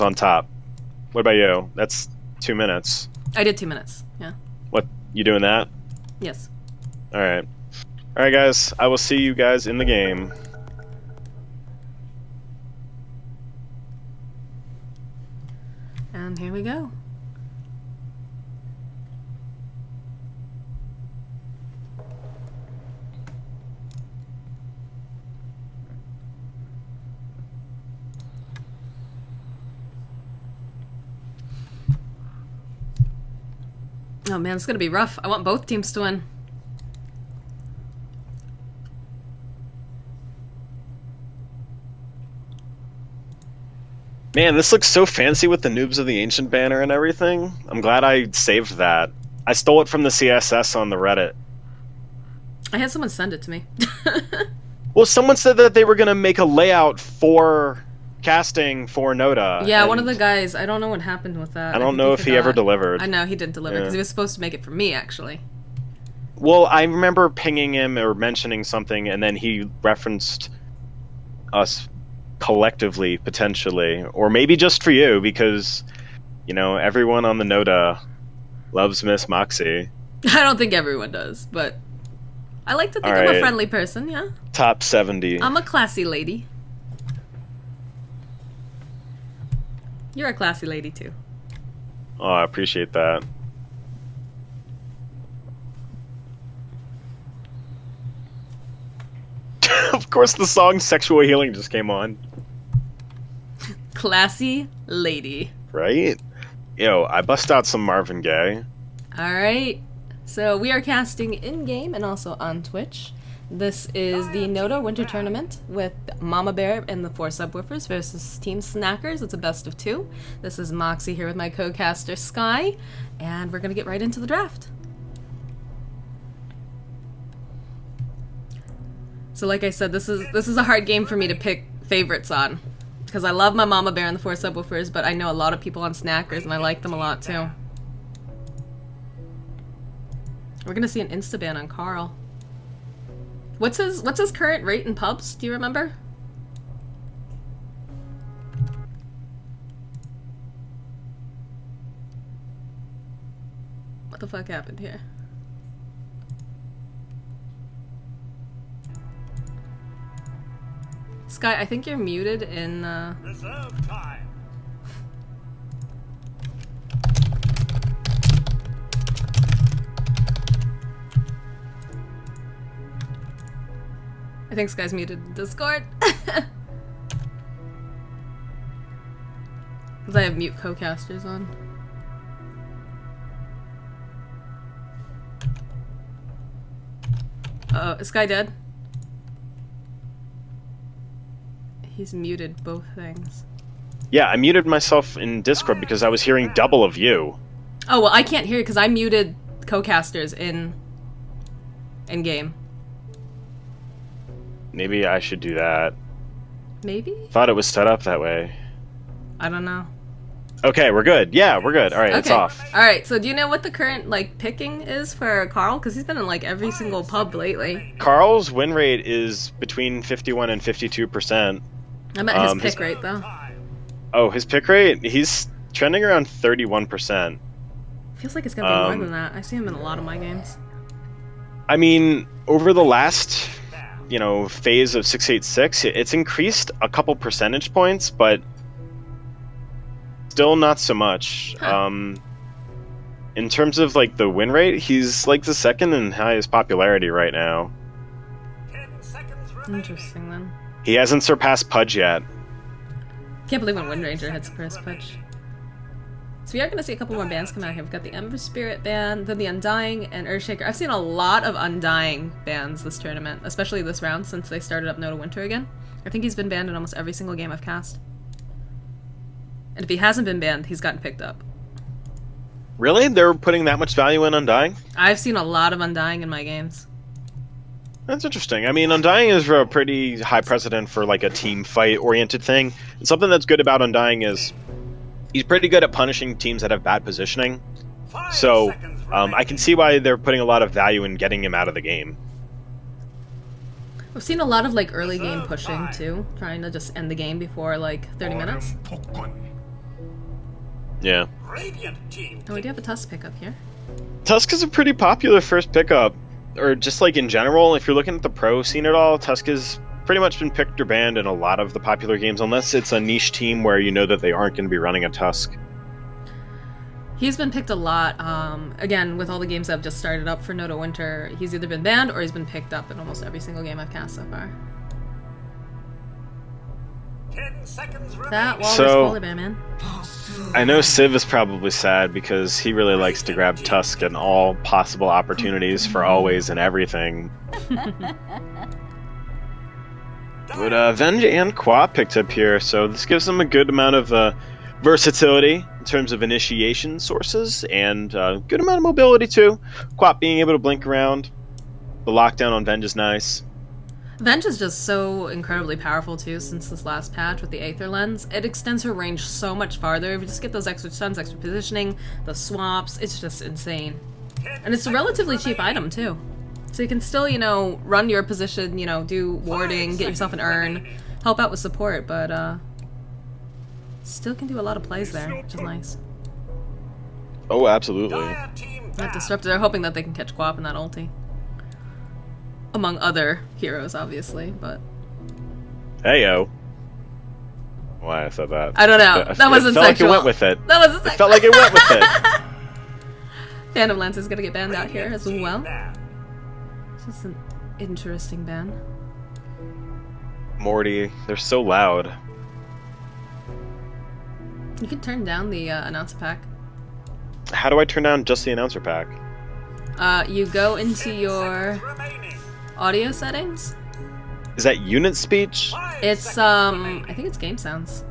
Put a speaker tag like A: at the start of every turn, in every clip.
A: on top. What about you? That's 2 minutes.
B: I did 2 minutes. Yeah.
A: What, you doing that?
B: Yes.
A: Alright. Alright guys, I will see you guys in the game.
B: And here we go. Oh man, it's gonna be rough. I want both teams to win.
A: Man, this looks so fancy with the Noobs of the Ancient banner and everything. I'm glad I saved that. I stole it from the CSS on the Reddit.
B: I had someone send it to me.
A: Well, someone said that they were going to make a layout for casting for NotA.
B: Yeah, one of the guys. I don't know what happened with that.
A: I don't know if he ever delivered.
B: I know he didn't deliver because he was supposed to make it for me, actually.
A: Well, I remember pinging him or mentioning something, and then he referenced us collectively, potentially. Or maybe just for you, because, you know, everyone on the NotA loves Miss Moxie.
B: I don't think everyone does, but I like to think I'm a friendly person, yeah?
A: Top 70.
B: I'm a classy lady. You're a classy lady, too.
A: Oh, I appreciate that. Of course, the song Sexual Healing just came on.
B: Classy lady.
A: Right? Yo, I bust out some Marvin Gaye.
B: Alright. So we are casting in-game and also on Twitch. This is the NotA Winter Tournament with Mama Bear and the 4 Subwoofers versus Team Snackers. It's a best of 2. This is Moxie here with my co-caster Sky, and we're gonna get right into the draft. So like I said, this is a hard game for me to pick favorites on, because I love my Mama Bear and the 4 Subwoofers, but I know a lot of people on Snackers and I like them a lot too. We're gonna see an insta-ban on Carl. What's his current rate in pubs? Do you remember? What the fuck happened here? Sky, I think you're muted in
C: Reserve time.
B: I think Sky's muted in Discord. Because I have mute co-casters on. Uh-oh, is Sky dead? He's muted both things.
A: Yeah, I muted myself in Discord because I was hearing double of you.
B: Oh, well, I can't hear it because I muted co-casters in game.
A: Maybe I should do that.
B: Maybe?
A: Thought it was set up that way.
B: I don't know.
A: Okay, we're good. Yeah, we're good. Alright, it's off.
B: Alright, so do you know what the current, like, picking is for Carl? Because he's been in, like, every single pub lately.
A: Carl's win rate is between 51 and 52%.
B: I meant his pick rate, though.
A: Oh, his pick rate? He's trending around 31%.
B: Feels like it's gonna be more than that. I see him in a lot of my games.
A: I mean, over the last, you know, phase of 686, it's increased a couple percentage points, but still not so much.
B: Huh.
A: In terms of, like, the win rate, he's, like, the second and highest popularity right now.
C: 10 seconds remaining.
B: Interesting, then.
A: He hasn't surpassed Pudge yet.
B: Can't believe when Wind Ranger hits first pitch. So we are going to see a couple more bands come out here. We've got the Ember Spirit band, then the Undying, and Earthshaker. I've seen a lot of Undying bands this tournament, especially this round since they started up NotA Winter again. I think he's been banned in almost every single game I've cast. And if he hasn't been banned, he's gotten picked up.
A: Really? They're putting that much value in Undying?
B: I've seen a lot of Undying in my games.
A: That's interesting. I mean, Undying is a pretty high precedent for, like, a team fight-oriented thing. And something that's good about Undying is he's pretty good at punishing teams that have bad positioning. So, I can see why they're putting a lot of value in getting him out of the game.
B: I've seen a lot of, like, early game pushing, too. Trying to just end the game before, like, 30 minutes.
A: Yeah.
C: Radiant team.
B: Oh, we do have a Tusk pickup here.
A: Tusk is a pretty popular first pickup, or just like in general, if you're looking at the pro scene at all, Tusk has pretty much been picked or banned in a lot of the popular games, unless it's a niche team where you know that they aren't going to be running a Tusk.
B: He's been picked a lot. Again, with all the games that have just started up for NotA Winter, he's either been banned or he's been picked up in almost every single game I've cast so far.
C: 10 seconds remaining.
B: That walrus
A: So-
B: polar bear, man.
A: I know Civ is probably sad because he really likes to grab Tusk in all possible opportunities for always and everything. But Venge and Qua picked up here, so this gives them a good amount of versatility in terms of initiation sources, and good amount of mobility too. Quap being able to blink around. The lockdown on Venge is nice.
B: Venge is just so incredibly powerful too since this last patch with the Aether Lens. It extends her range so much farther. If you just get those extra stuns, extra positioning, the swaps, it's just insane. And it's a relatively cheap item too. So you can still, you know, run your position, you know, do warding, get yourself an urn, help out with support, but still can do a lot of plays there, which is nice.
A: Oh, absolutely.
C: Dire team
B: That
C: back.
B: Disruptor, they're hoping that they can catch Quap in that ulti. Among other heroes, obviously, but
A: Heyo. Why I said that?
B: I don't know. That wasn't
A: It felt like
B: sexual.
A: it went with it.
B: That was
A: It felt like it went with it.
B: Phantom Lance is gonna get banned out here as
C: Radiant team
B: well.
C: back.
B: This is an interesting ban.
A: Morty, they're so loud.
B: You can turn down the announcer pack.
A: How do I turn down just the announcer pack?
B: You go into your
C: Remaining.
B: audio settings.
A: Is that unit speech?
C: 5
B: It's
C: seconds remaining.
B: I think it's game sounds.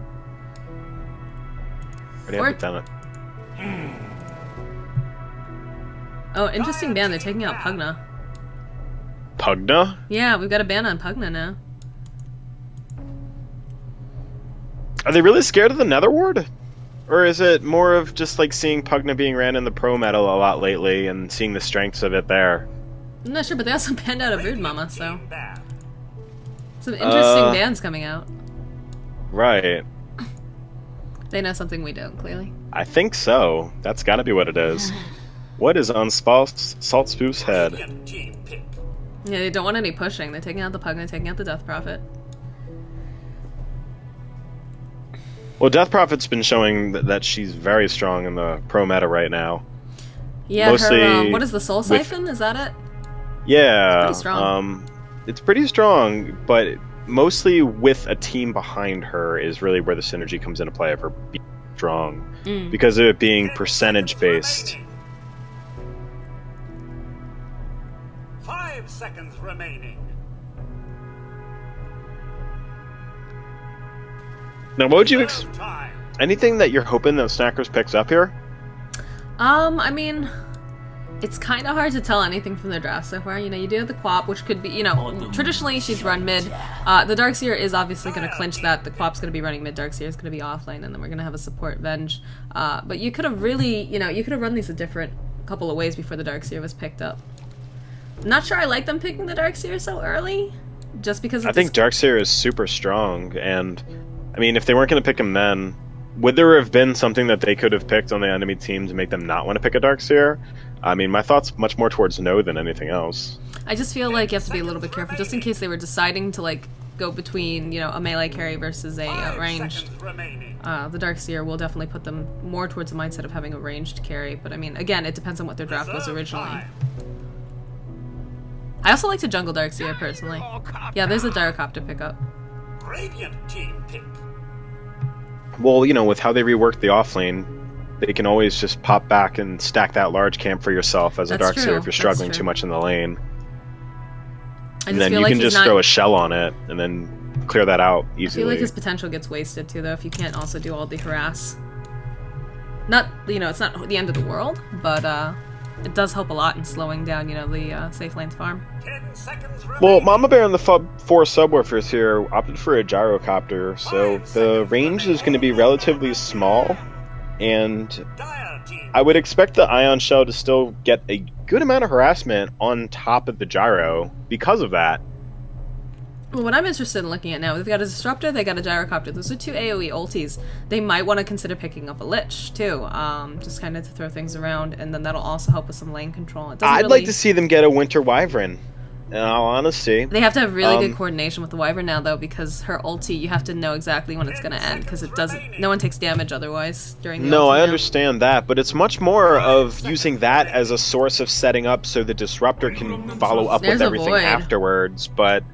A: Already
B: Or-
A: have it done it.
B: Oh, interesting ban. They're taking out Pugna.
A: Pugna?
B: Yeah, we've got a ban on Pugna now.
A: Are they really scared of the Nether Ward? Or is it more of just like seeing Pugna being ran in the pro metal a lot lately and seeing the strengths of it there?
B: I'm not sure, but they also banned out a Brood Mama, so
C: Team back.
B: some interesting bans coming out.
A: Right.
B: They know something we don't, clearly.
A: I think so. That's gotta be what it is. What is on Salt Spoof's head?
C: Radiant team pick.
B: Yeah, they don't want any pushing. They're taking out the Pugna, taking out the Death Prophet.
A: Well, Death Prophet's been showing that she's very strong in the pro meta right now.
B: Yeah,
A: Mostly
B: her, what is the Soul
A: with-
B: Siphon? Is that it?
A: Yeah.
B: pretty strong.
A: It's pretty strong, but mostly with a team behind her is really where the synergy comes into play of her being strong.
B: Mm.
A: Because of it being
C: 10
A: percentage
C: seconds
A: based.
C: remaining. 5 seconds remaining.
A: Now, what would you
C: Reserve time.
A: anything that you're hoping that Snackers picks up here?
B: I mean, it's kind of hard to tell anything from the draft so far. You know, you do have the Quap, which could be, you know, traditionally she's run mid. The Darkseer is obviously going to clinch that. The Quap's going to be running mid, Darkseer is going to be offlane, and then we're going to have a support Venge. But you could have really, you know, you could have run these a different couple of ways before the Darkseer was picked up. I'm not sure I like them picking the Darkseer so early, just because of
A: I think Darkseer is super strong, and I mean, if they weren't going to pick him then, would there have been something that they could have picked on the enemy team to make them not want to pick a Darkseer? I mean, my thought's much more towards no than anything else.
B: I just feel like you have to be a little bit careful, just in case they were deciding to, like, go between, you know, a melee carry versus a
C: 5
B: ranged.
C: seconds remaining.
B: The Darkseer will definitely put them more towards the mindset of having a ranged carry, but I mean, again, it depends on what their draft was
C: Reserve
B: originally.
C: time.
B: I also like to jungle Darkseer, personally. Yeah, there's a Gyrocopter pickup.
C: Radiant team pick.
A: Well, you know, with how they reworked the offlane, they can always just pop back and stack that large camp for yourself as a
B: That's
A: Darkseer
B: true,
A: if you're
B: that's
A: struggling
B: true.
A: too much in the lane.
B: I
A: And
B: just
A: then
B: feel
A: you
B: like
A: can
B: he's
A: just
B: not,
A: throw a shell on it and then clear that out
B: I
A: easily.
B: feel like his potential gets wasted too, though, if you can't also do all the harass. Not, you know, it's not the end of the world, but it does help a lot in slowing down, you know, the safe lanes farm.
C: 10 seconds remaining.
A: Well, Momma Bear and the four Subwoofers here opted for a Gyrocopter, so the range is going to be relatively small, and
C: Dire team.
A: I would expect the Ion Shell to still get a good amount of harassment on top of the Gyro because of that.
B: Well, what I'm interested in looking at now, they've got a Disruptor, they got a Gyrocopter. Those are 2 AoE ultis. They might want to consider picking up a Lich, too, just kind of to throw things around, and then that'll also help with some lane control.
A: I'd like to see them get a Winter Wyvern, in all honesty.
B: They have to have really good coordination with the Wyvern now, though, because her ulti, you have to know exactly when it's going to end, because it doesn't. No one takes damage otherwise during the
A: No,
B: ulti
A: I
B: now.
A: understand that, but it's much more of using that as a source of setting up so the Disruptor can follow up
B: There's
A: with
B: a
A: everything
B: Void.
A: afterwards, but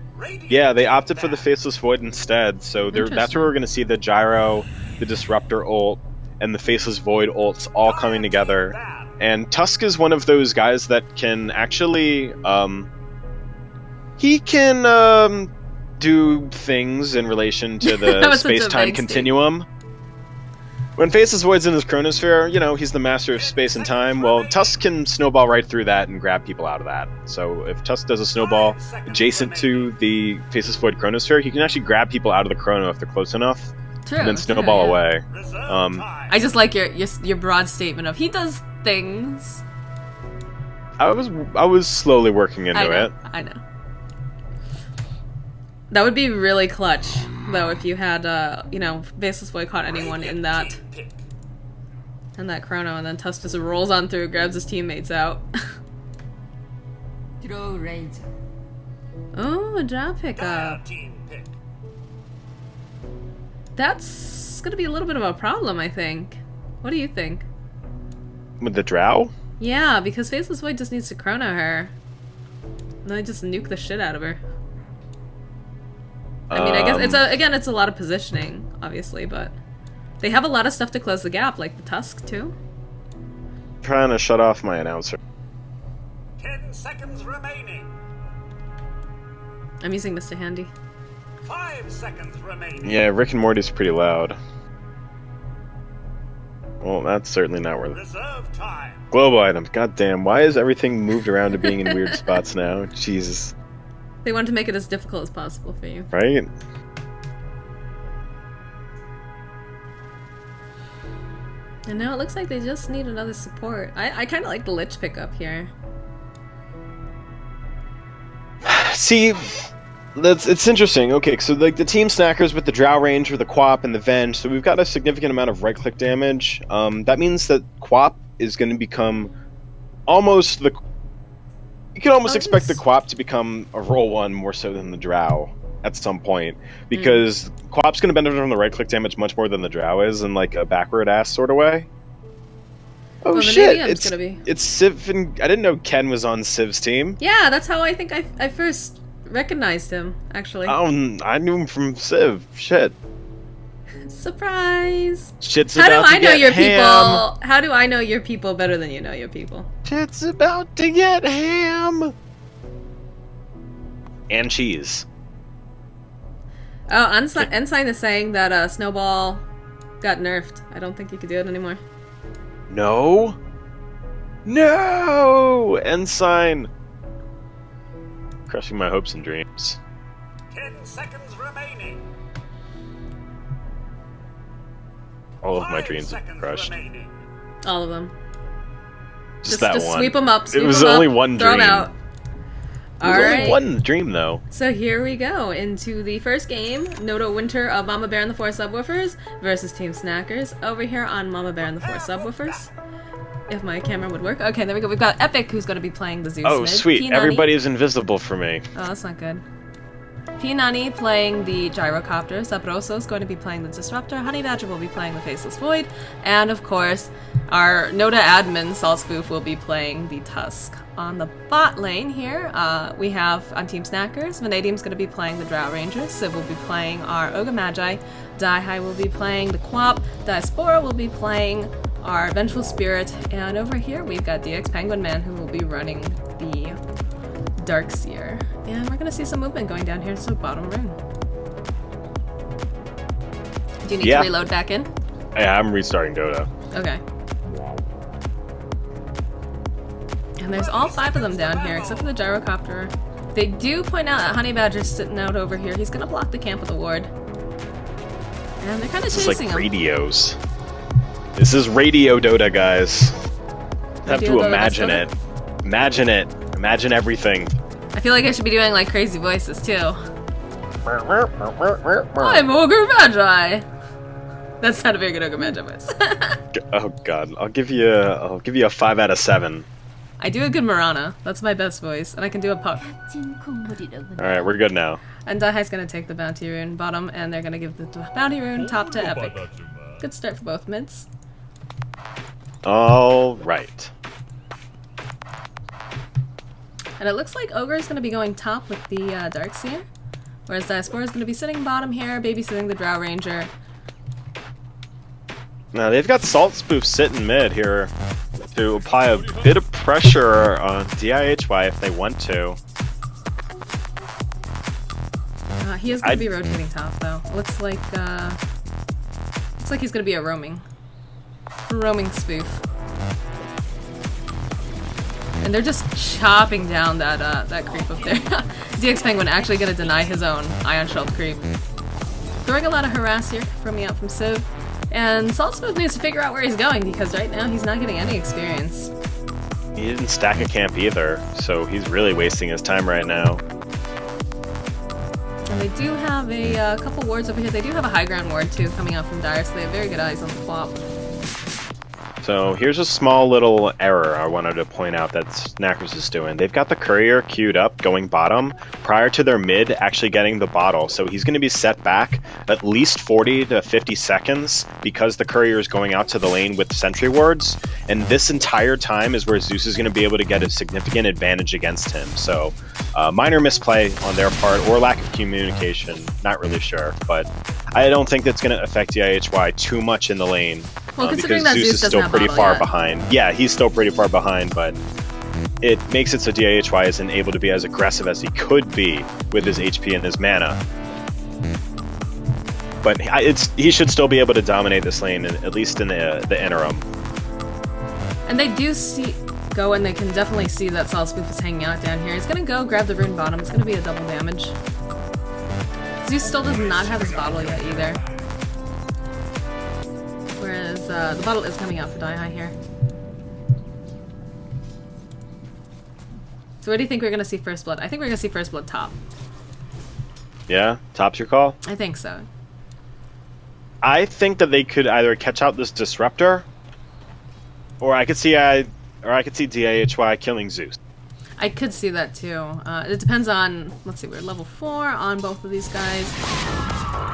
A: yeah, they opted for the Faceless Void instead, so that's where we're going to see the Gyro, the Disruptor ult, and the Faceless Void ults all coming together. And Tusk is one of those guys that can actually, he can do things in relation to
B: That
A: the
B: was such a
A: space-time
B: vague
A: continuum. When Faceless Void's in his Chronosphere, you know, he's the master of space and time. Well, Tusk can snowball right through that and grab people out of that. So if Tusk does a snowball adjacent to the Faceless Void Chronosphere, he can actually grab people out of the Chrono if they're close enough,
B: True,
A: and then snowball away.
B: I just like your broad statement of he does things.
A: I was slowly working into it.
B: I know. That would be really clutch, though, if you had, you know, Faceless Void caught anyone in that Chrono, and then Tusk just rolls on through, grabs his teammates out.
D: Throw Razor.
B: Oh, a drop pickup.
C: Team pick.
B: That's gonna be a little bit of a problem, I think. What do you think?
A: With the Drow?
B: Yeah, because Faceless Void just needs to Chrono her. And then they just nuke the shit out of her. I mean, I guess it's a lot of positioning, obviously, but they have a lot of stuff to close the gap, like the Tusk, too.
A: Trying to shut off my announcer.
C: 10 seconds remaining.
B: I'm using Mr. Handy.
C: 5 seconds remaining.
A: Yeah, Rick and Morty's pretty loud. Well, that's certainly not worth it.
C: Reserve time.
A: Global items. Goddamn, why is everything moved around to being in weird spots now? Jesus.
B: They want to make it as difficult as possible for you.
A: Right?
B: And now it looks like they just need another support. I kind of like the Lich pickup here.
A: See, it's interesting. Okay, so like the team snackers with the Drow range or the Quap and the Venge, so we've got a significant amount of right-click damage. That means that Quap is going to become almost the... You can almost expect the Quap to become a roll one more so than the Drow at some point, because Quap's going to benefit from the right-click damage much more than the Drow is in like a backward-ass sort of way. Oh
B: well,
A: shit!
B: It's gonna be.
A: It's Civ, and I didn't know Ken was on Civ's team.
B: Yeah, that's how I think I first recognized him, actually.
A: I knew him from Civ. Shit.
B: Surprise!
A: Shit's
B: How do
A: about to
B: I know
A: get
B: your
A: ham.
B: people? How do I know your people better than you know your people?
A: Shit's about to get ham. And cheese.
B: Oh, Ensign is saying that Snowball got nerfed. I don't think you could do it anymore.
A: No. No! Ensign. Crushing my hopes and dreams.
C: 10 seconds remaining.
A: All of my
C: 5
A: dreams have been
C: seconds
A: crushed.
C: remaining.
B: All of them.
A: Just that one.
B: Sweep them up. Sweep
A: It was
B: 'em
A: only
B: up,
A: one
B: throw 'em
A: dream.
B: out.
A: It was
B: All
A: only
B: right.
A: one dream, though.
B: So here we go into the first game, NotA Winter of Momma Bear and the 4 Subwoofers versus Team Snackers over here on Momma Bear and the 4 Subwoofers. If my camera would work. Okay, there we go. We've got Epic, who's going to be playing the Zeus
A: Oh,
B: mid.
A: sweet.
B: P90.
A: Everybody is invisible for me.
B: Oh, that's not good. P90 playing the Gyrocopter, Sabroso is going to be playing the Disruptor, Honey Badger will be playing the Faceless Void, and of course, our NotA admin, Salspoof, will be playing the Tusk. On the bot lane here, we have on Team Snackers, Vanadium's going to be playing the Drow Ranger, Civ will be playing our Ogre Magi, Daihai will be playing the Quap, Diaspora will be playing our Vengeful Spirit, and over here we've got DX Penguin Man who will be running the Darkseer. And we're gonna see some movement going down here to the bottom ring. Do you need to reload back in?
A: Yeah, I'm restarting Dota.
B: Okay. And there's all 5 of them down here, except for the Gyrocopter. They do point out that Honey Badger's sitting out over here. He's gonna block the camp with a ward. And they're kind of
A: This is
B: chasing
A: like
B: him.
A: radios. This is radio Dota, guys. Have
B: Radio
A: to
B: Dota,
A: imagine
B: that's
A: it. Imagine it. Imagine everything.
B: I feel like I should be doing like crazy voices too. I'm Ogre Magi. That's not a very good Ogre Magi voice.
A: Oh god, I'll give you a 5 out of 7.
B: I do a good Marana. That's my best voice, and I can do a puck.
A: Alright, we're good now.
B: And Daihai's gonna take the bounty rune bottom, and they're gonna give the bounty rune top to Epic. Good start for both mids.
A: Alright.
B: And it looks like Ogre is gonna be going top with the Darkseer, whereas Diaspora is gonna be sitting bottom here, babysitting the Drow Ranger.
A: Now they've got Salt Spoof sitting mid here to apply a bit of pressure on DIHY if they want to.
B: He is gonna be rotating top though. Looks like he's gonna be a roaming spoof. And they're just chopping down that creep up there. DX Penguin actually gonna deny his own Ion Shelled creep. Throwing a lot of harass here, coming out from Civ. And Salt Smooth needs to figure out where he's going because right now he's not getting any experience.
A: He didn't stack a camp either, so he's really wasting his time right now.
B: And they do have a couple wards over here. They do have a high ground ward too coming out from Dire, so they have very good eyes on the flop.
A: So here's a small little error I wanted to point out that Snackers is doing. They've got the courier queued up going bottom prior to their mid actually getting the bottle. So he's going to be set back at least 40 to 50 seconds because the courier is going out to the lane with sentry wards. And this entire time is where Zeus is going to be able to get a significant advantage against him. So minor misplay on their part or lack of communication. Not really sure. But I don't think that's going to affect DIHY too much in the lane.
B: Well, considering
A: because
B: that
A: Zeus is still pretty far
B: yet.
A: behind. Yeah, he's still pretty far behind, but it makes it so DIHY isn't able to be as aggressive as he could be with his HP and his mana. But he should still be able to dominate this lane, at least in the interim.
B: And they do go and they can definitely see that Salt Spoof is hanging out down here. He's gonna go grab the rune bottom. It's gonna be a double damage. Zeus still does not have his bottle yet either. Whereas the bottle is coming out for Daihai here. So where do you think we're gonna see First Blood? I think we're gonna see First Blood top.
A: Yeah? Top's your call?
B: I think so.
A: I think that they could either catch out this Disruptor, or I could see DIHY killing Zeus.
B: I could see that too. It depends on, let's see, we're level 4 on both of these guys.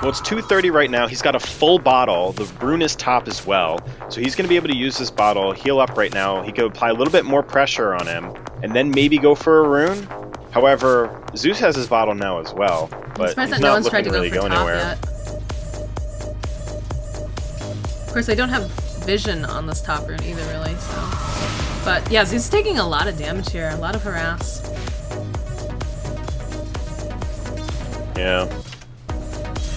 A: Well, it's 230 right now. He's got a full bottle. The rune is top as well. So he's going to be able to use this bottle, heal up right now. He could apply a little bit more pressure on him, and then maybe go for a rune. However, Zeus has his bottle now as well. But
B: I'm surprised
A: he's
B: that no
A: not
B: one's tried to
A: looking
B: go
A: really
B: for top
A: anywhere.
B: yet. Of course, they don't have vision on this top rune either, really, so... But yeah, Zeus is taking a lot of damage here, a lot of harass.
A: Yeah.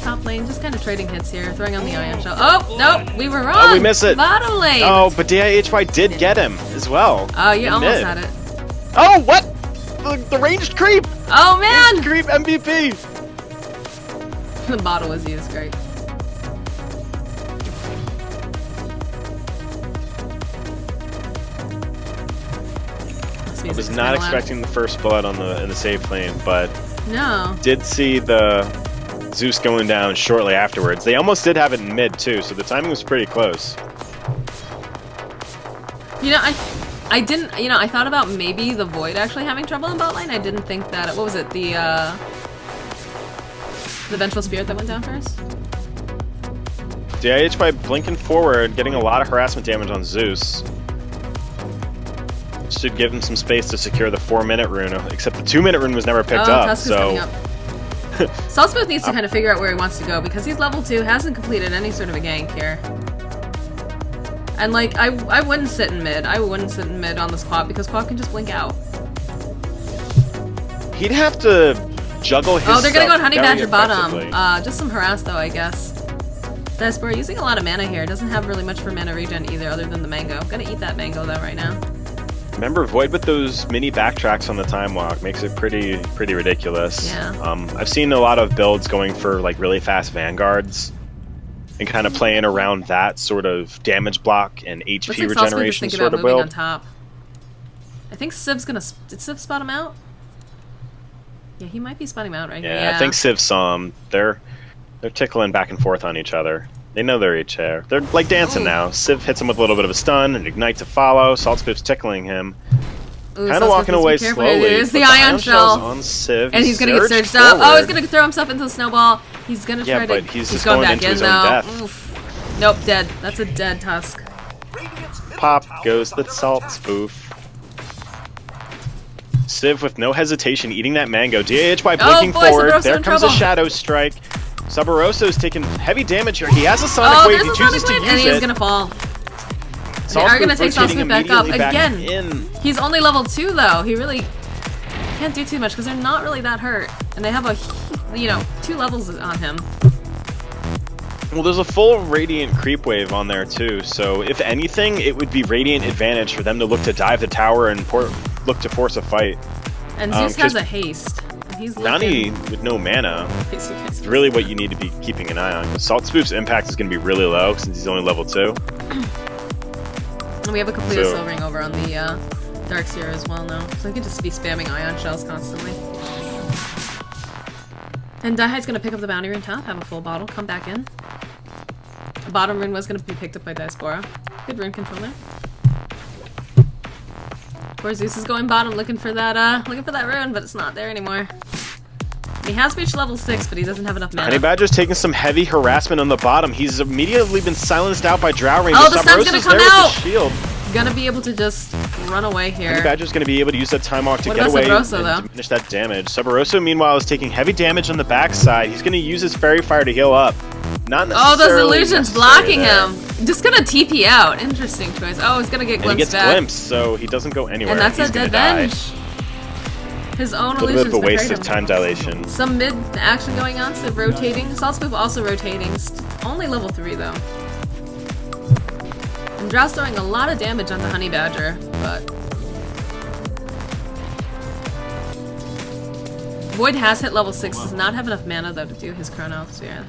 B: Top lane, just kind of trading hits here, throwing on the Ion Shell. Oh, nope, we were wrong!
A: Oh, we miss it!
B: Bottom lane!
A: Oh, but DIHY did get him as well.
B: Oh, you
A: in
B: almost
A: mid.
B: had it.
A: Oh, what? The ranged creep!
B: Oh, man!
A: Ranged creep MVP!
B: The bottle was used, great.
A: I was not expecting the first blood in the safe lane, but
B: no.
A: did see the Zeus going down shortly afterwards. They almost did have it in mid too, so the timing was pretty close.
B: You know, I didn't, you know, I thought about maybe the Void actually having trouble in bot lane. I didn't think that, what was it, the Vengeful Spirit that went down first?
A: DIHY blinking forward, getting a lot of harassment damage on Zeus. Should give him some space to secure the 4-minute rune, except the 2-minute rune was never picked up,
B: Tusk is coming up. Saltsmouth needs to kind of figure out where he wants to go, because he's level 2, hasn't completed any sort of a gank here. And like, I wouldn't sit in mid. I wouldn't sit in mid on this Quap, because Quap can just blink out.
A: He'd have to juggle his
B: Oh, they're gonna go
A: stuff
B: Honey
A: very
B: Badger bottom.
A: effectively.
B: Just some harass though, I guess. Diaspora using a lot of mana here. Doesn't have really much for mana regen either, other than the mango. Gonna eat that mango though right now.
A: Remember, Void with those mini backtracks on the time walk makes it pretty ridiculous.
B: Yeah.
A: I've seen a lot of builds going for like really fast vanguards and kind of playing around that sort of damage block and HP
B: Looks like
A: regeneration
B: thinking
A: sort
B: about
A: of
B: moving on
A: build.
B: top. I think Civ's gonna. Did Civ spot him out? Yeah, he might be spotting him out right here.
A: Yeah, I think Civ saw him. They're tickling back and forth on each other. They know they're each there. They're like dancing now. Civ hits him with a little bit of a stun and ignite to follow. Saltspoof's tickling him. Kind of walking away slowly.
B: There's the ion shell
A: on Civ.
B: And he's gonna get surged up. Oh, he's gonna throw himself into the snowball. He's gonna try to.
A: Yeah, but he's just
B: going
A: going
B: back
A: into
B: in
A: his
B: though.
A: own death.
B: Oof. Nope, dead. That's a dead Tusk.
A: Pop goes the Saltspoof. Civ with no hesitation eating that mango. DAH by blinking forward. There comes a Shadow Strike. Subarosso's taking heavy damage here. He has a Sonic Wave. He chooses to use it.
B: And he's gonna fall. They are gonna take Saltspouf back up again. He's only level 2 though. He really can't do too much because they're not really that hurt, and they have a 2 levels on him.
A: Well, there's a full Radiant creep wave on there too, so if anything, it would be Radiant advantage for them to look to dive the tower and look to force a fight.
B: And Zeus has a haste. He's
A: Nani with no mana is really what you need to be keeping an eye on. Saltspoof's impact is going to be really low since he's only level 2.
B: And we have a complete Soul Ring over on the Darkseer as well now, so I can just be spamming ion shells constantly. And Daihi's gonna pick up the bounty rune top, have a full bottle, come back in. The bottom rune was gonna be picked up by Diaspora. Good rune control there. Poor Zeus is going bottom looking for that rune, but it's not there anymore. He has reached level 6, but he doesn't have enough mana.
A: Honey Badger's taking some heavy harassment on the bottom. He's immediately been silenced out by Drow Ranger.
B: Oh, the stun's gonna come out!
A: With the shield.
B: Gonna be able to just run away here.
A: Honey Badger's gonna be able to use that time walk to get away and diminish that damage. Subarosso, meanwhile, is taking heavy damage on the backside. He's gonna use his Fairy Fire to heal up. Not necessarily.
B: Oh, those illusions blocking him. Just gonna TP out. Interesting choice. Oh, he's gonna get glimpsed.
A: And he gets glimpsed, so he doesn't go anywhere.
B: And that's a dead venge. His own illusions.
A: A little bit of a waste of time dilation.
B: Some mid action going on, so rotating. Saltspouf also rotating. Only level 3 though. And Drow's throwing a lot of damage on the Honey Badger, but Void has hit level 6, does not have enough mana though to do his Chronosphere.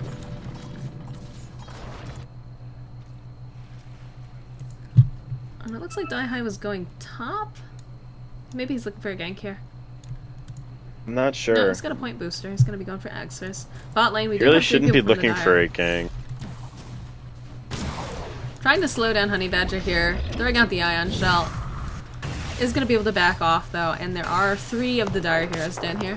B: And it looks like Daihai was going top. Maybe he's looking for a gank here.
A: I'm not sure.
B: No, he's got a point booster. He's gonna be going for Axers. Bot lane, we
A: really shouldn't be looking for a gank.
B: Trying to slow down Honey Badger here. Throwing out the Ion Shell. Is gonna be able to back off though, and there are 3 of the Dire Heroes down here.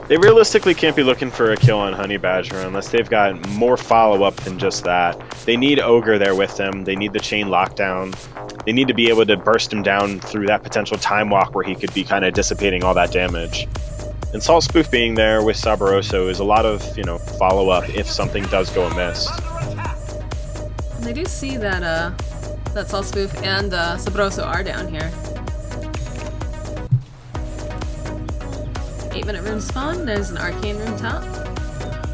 A: They realistically can't be looking for a kill on Honey Badger unless they've got more follow-up than just that. They need Ogre there with them. They need the chain lockdown. They need to be able to burst him down through that potential time walk where he could be kind of dissipating all that damage. And Saltspoof being there with Subarosso is a lot of, follow-up if something does go amiss.
B: And they do see that that Saltspoof and Subarosso are down here. 8-minute rune spawn. There's an arcane rune top.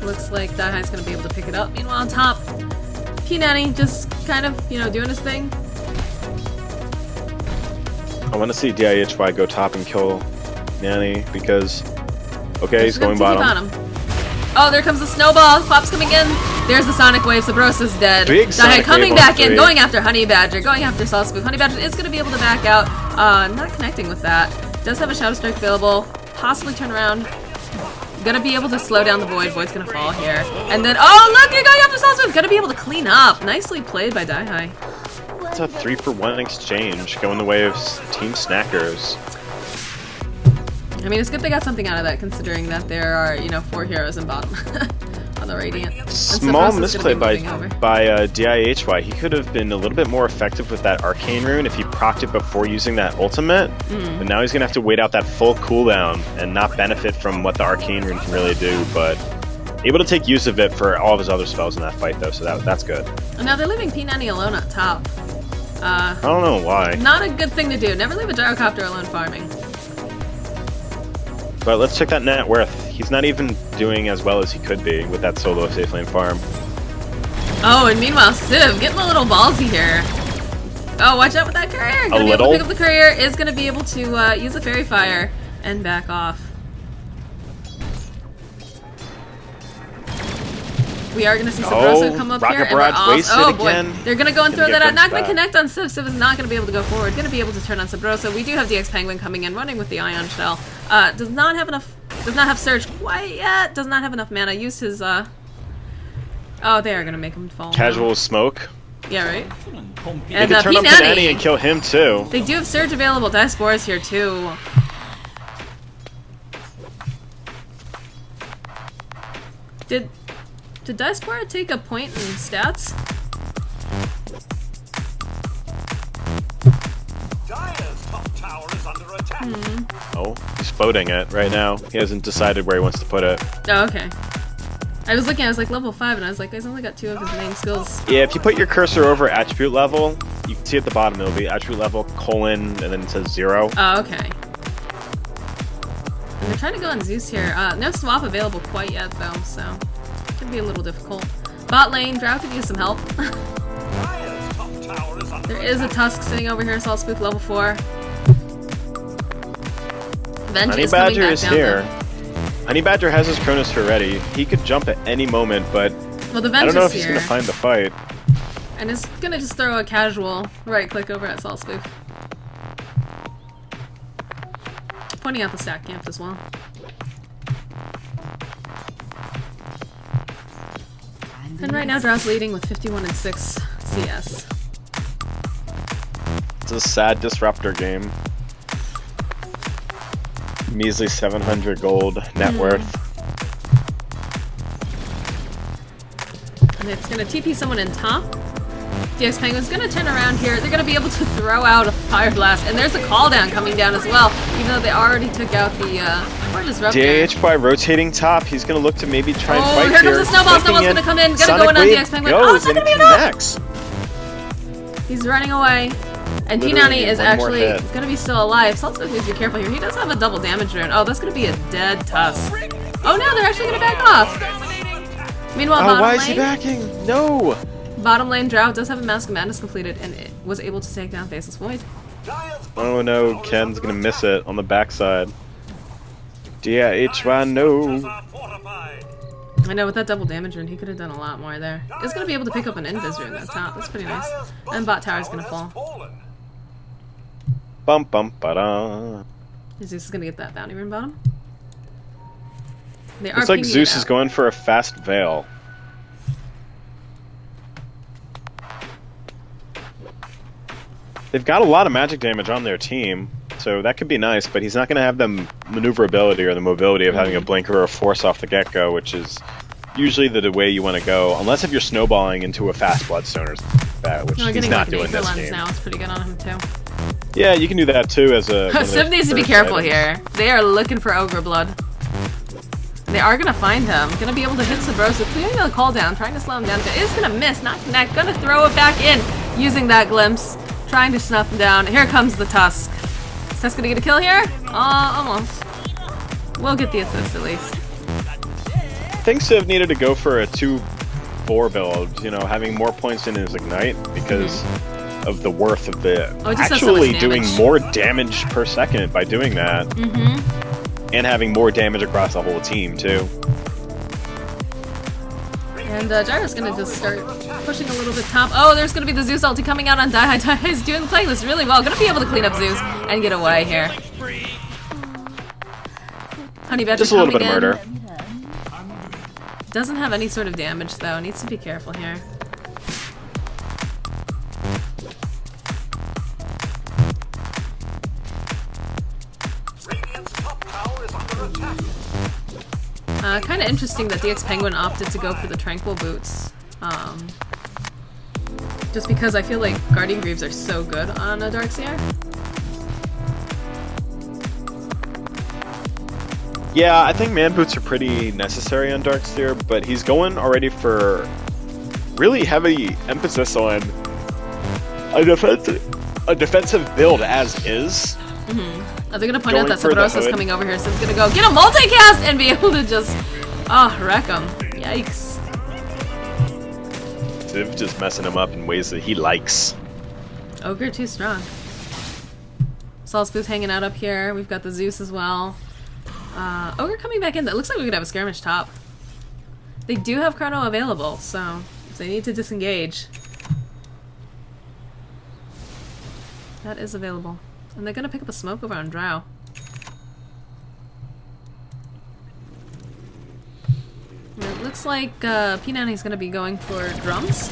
B: Looks like Daihai's gonna be able to pick it up. Meanwhile, on top, P-Nanny just kind of, doing his thing.
A: I want to see DIHY go top and kill Nanny because, okay, he's going bottom.
B: Oh, there comes the snowball. Pop's coming in. There's the Sonic Wave. Subarosso's dead. Daihai coming back in, going after Honey Badger, going after Saltspoof. Honey Badger is going to be able to back out. Not connecting with that. Does have a Shadow Strike available. Possibly turn around. Gonna be able to slow down the Void. Void's gonna fall here. And then, oh look, you're going after Saltspoof. Gonna be able to clean up. Nicely played by Daihai.
A: It's a 3-for-1 exchange going the way of Team Snackers.
B: I mean, it's good they got something out of that, considering that there are, 4 heroes in bottom on the Radiant.
A: Small misplay by DIHY. He could have been a little bit more effective with that Arcane Rune if he procced it before using that ultimate. But now he's going to have to wait out that full cooldown and not benefit from what the Arcane Rune can really do. But able to take use of it for all of his other spells in that fight, though, so that's good.
B: And now they're leaving P-Nanny alone up top.
A: I don't know why.
B: Not a good thing to do. Never leave a Gyrocopter alone farming.
A: But let's check that net worth. He's not even doing as well as he could be with that solo safe lane farm.
B: Oh, and meanwhile, Civ getting a little ballsy here. Oh, watch out with that courier. Gonna be able to pick up the courier. Is going to be able to use the Fairy Fire and back off. We are gonna see Subrosa come up
A: Rocket
B: here, and
A: Barrage
B: we're
A: wasted
B: oh boy,
A: again.
B: they're gonna go and
A: Gonna
B: throw
A: get
B: that out. Not
A: glimpsed
B: gonna
A: back.
B: connect on Civ. Civ is not gonna be able to go forward. Gonna be able to turn on Subrosa. We do have DX Penguin coming in, running with the Ion Shell. Does not have Surge quite yet. Does not have enough mana. Used his Oh, they are gonna make him fall.
A: Casual smoke.
B: Yeah, right.
A: They
B: And
A: could turn on Panani and
B: P-Nanny.
A: kill him too.
B: They do have Surge available. Diaspora's here too. Did Diaspora take a point in stats?
C: Dire's top tower is under attack.
A: Oh, he's floating it right now. He hasn't decided where he wants to put it.
B: Oh, okay. I was looking, I was like level 5, and I was like, he's only got 2 of his main skills.
A: Yeah, if you put your cursor over attribute level, you can see at the bottom it'll be attribute level, colon, and then it says 0.
B: Oh, okay. And they're trying to go on Zeus here. No swap available quite yet, though, so it can be a little difficult. Bot lane, Drow could use some help.
C: Dire's top tower is under
B: There is a Tusk sitting over here, Salt Spoof level 4. Venge
A: Honey
B: is coming
A: Badger
B: back
A: is
B: down,
A: here.
B: though.
A: Honey Badger has his Chronosphere ready. He could jump at any moment, but
B: Well, the
A: I
B: Venge
A: don't know
B: is
A: if he's
B: here.
A: going to find the fight.
B: And it's gonna just throw a casual right click over at Salt Spoof. Pointing out the stack camp as well. And right now Drow's leading with 51 and 6 CS.
A: It's a sad disruptor game. Measly 700 gold net worth.
B: And it's gonna TP someone in top. DX Penguin's gonna turn around here. They're gonna be able to throw out a Fire Blast. And there's a call down coming down as well, even though they already took out the Core Disruptor.
A: DH by rotating top. He's going to look to maybe try and
B: Oh,
A: fight
B: here comes the snowball.
A: Flanking
B: Snowball's
A: in.
B: gonna come in. Gonna
A: Sonic
B: go in on
A: Wave
B: DX Penguin.
A: goes
B: Oh, it's not
A: and
B: gonna be enough!
A: connects.
B: He's running away. And
A: Literally
B: P-Nanny is
A: one more
B: actually
A: hit.
B: gonna be still alive. Salt Spoof needs to be careful here. He does have a double damage rune. Oh, that's gonna be a dead Tusk. Oh no, they're actually gonna back off. Meanwhile,
A: Oh,
B: bottom
A: why
B: lane.
A: is he backing? No!
B: Bottom lane, Drow does have a Mask of Madness completed and it was able to take down Faceless Void.
C: Dire's
A: Oh no, Ken's going to miss it on the backside. DHY, no.
C: are fortified.
B: I know, with that double damage rune, he could have done a lot more there. He's gonna be able to pick up an Invis rune at top. That's pretty nice. And bot tower's gonna fall.
C: Fallen.
A: Bum bum ba-da.
B: Zeus is gonna get that bounty rune bottom. They are
A: Looks like
B: pinging
A: Zeus
B: it
A: is
B: out.
A: going for a fast veil. They've got a lot of magic damage on their team, so that could be nice, but he's not going to have the maneuverability or the mobility of having a blinker or a force off the get-go, which is usually the way you want to go, unless if you're snowballing into a fast bloodstone or something like that, which
B: No,
A: he's
B: getting
A: not
B: like an
A: doing
B: Aether
A: this
B: lens
A: game.
B: now. It's pretty good on him too.
A: Yeah, you can do that too as a... one of
B: Civ
A: those
B: needs to be
A: first
B: careful
A: items.
B: here. They are looking for Ogre Blood. They are gonna find him. Gonna be able to hit Subrosa, clearing the call down, trying to slow him down. But is gonna miss, not connect. Gonna throw it back in, using that glimpse, trying to snuff him down. Here comes the Tusk. Is Tusk gonna get a kill here? Almost. We'll get the assist at least.
A: I think Civ needed to go for a 2-4 build, you know, having more points in his Ignite because of the worth of the
B: Oh, it just does so much
A: actually doing
B: damage.
A: more damage per second by doing that.
B: Mm-hmm.
A: And having more damage across the whole team, too.
B: And Gyro's gonna just start pushing a little bit top. Oh, there's gonna be the Zeus ulti coming out on Die. Die is playing this really well. Gonna be able to clean up Zeus and get away here. Honey Badger
A: Just a little bit
B: coming
A: of murder.
B: in. Doesn't have any sort of damage though. Needs to be careful here.
C: Radiant's top tower is under attack.
B: Kind of interesting that DX Penguin opted to go for the Tranquil Boots. Just because I feel like Guardian Greaves are so good on a Darkseer.
A: Yeah, I think Man Boots are pretty necessary on Darkseer, but he's going already for really heavy emphasis on a defensive build as is.
B: Are they gonna point out
A: Going
B: that
A: for the
B: Subrosa's
A: hood.
B: coming over here, so it's gonna go get a multicast and be able to just wreck him. Yikes.
A: Civ just messing him up in ways that he likes.
B: Ogre too strong. Salt Spoof hanging out up here. We've got the Zeus as well. Ogre coming back in. That looks like we could have a skirmish top. They do have Chrono available, so if they need to disengage, that is available. And they're gonna pick up a smoke over on Drow. And it looks like P90's gonna be going for drums.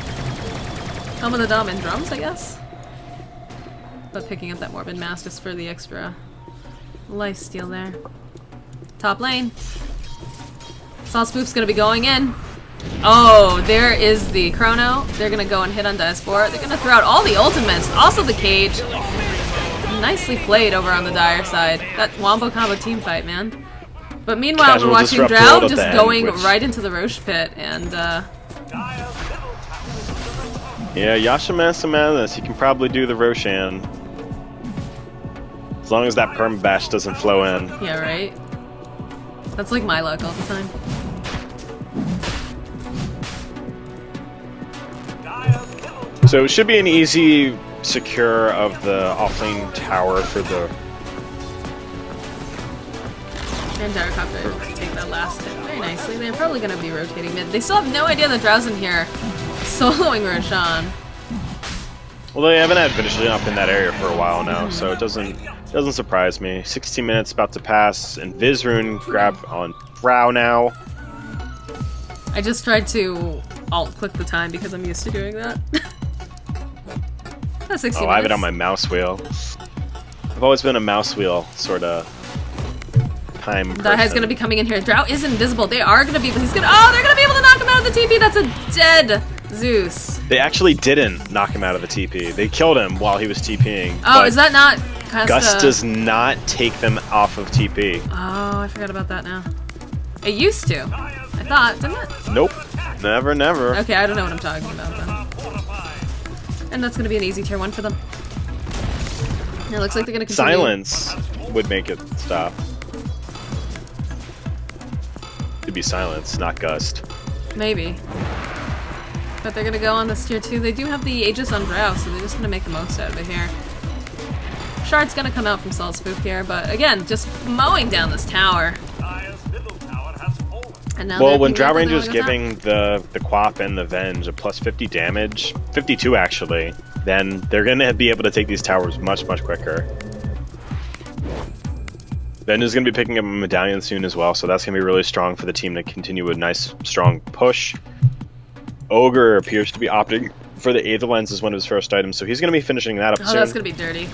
B: Home of the Dom and drums, I guess. But picking up that Morbid Mass just for the extra lifesteal there. Top lane. Subwoofers gonna be going in. Oh, there is the Chrono. They're gonna go and hit on Diaspora. They're gonna throw out all the ultimates, also the cage. Nicely played over on the Dire side. That Wombo combo team fight, man. But meanwhile,
A: Casual
B: we're watching
A: disrupt
B: Drow
A: world at
B: just
A: the end,
B: going
A: which-
B: right into the Roche pit, and
A: Yeah, Yashamasa Madness, you can probably do the Roshan. As long as that perm bash doesn't flow in.
B: yeah, right? That's like my luck all the time.
A: So it should be an easy secure of the offlane tower for the...
B: And Gyrocopter able to take that last hit very nicely. They're probably going to be rotating mid. They still have no idea that Drow's in here soloing Roshan.
A: Well, they haven't had Vision up in that area for a while now, so it doesn't surprise me. 16 minutes about to pass, and Vizrune grab on Drow now.
B: I just tried to alt-click the time because I'm used to doing that. That's 60
A: Oh, I have it
B: minutes.
A: on my mouse wheel. I've always been a mouse wheel sort of time person.
B: That guy's gonna be coming in here. Drow is invisible. They are gonna be. He's gonna. Oh, they're gonna be able to knock him out of the TP. That's a dead Zeus.
A: They actually didn't knock him out of the TP. They killed him while he was TPing.
B: Oh,
A: but
B: is that not?
A: Gus does not take them off of TP.
B: Oh, I forgot about that now. It used to. I thought, didn't it?
A: Nope. Never, never.
B: Okay, I don't know what I'm talking about then. And that's gonna be an easy tier 1 for them. It looks like they're gonna continue.
A: Silence would make it stop. It'd be silence, not gust.
B: Maybe. But they're gonna go on this tier 2. They do have the Aegis on Drow, so they're just gonna make the most out of it here. Shard's gonna come out from Solid Spook here, but again, just mowing down this tower. And now
A: Well, when
B: they're
A: Drow Ranger's
B: going on top.
A: giving the Quap and the Venge a plus 50 damage, 52 actually, then they're going to be able to take these towers much, much quicker. Venge is going to be picking up a Medallion soon as well, so that's going to be really strong for the team to continue a nice, strong push. Ogre appears to be opting for the Aether Lens as one of his first items, so he's going to be finishing that up
B: Oh,
A: soon.
B: that's gonna be dirty.